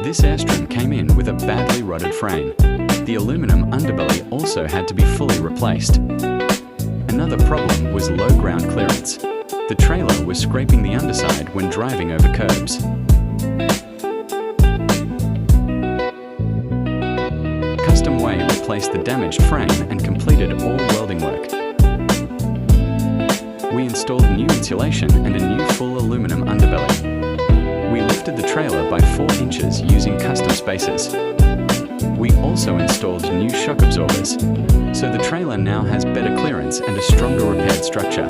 This Airstream came in with a badly rotted frame. The aluminum underbelly also had to be fully replaced. Another problem was low ground clearance. The trailer was scraping the underside when driving over curbs. Custom Way replaced the damaged frame and completed all welding work. We installed new insulation and a new full aluminum underbelly. We lifted the trailer by 4 inches using custom spacers. We also installed new shock absorbers, so the trailer now has better clearance and a stronger repaired structure.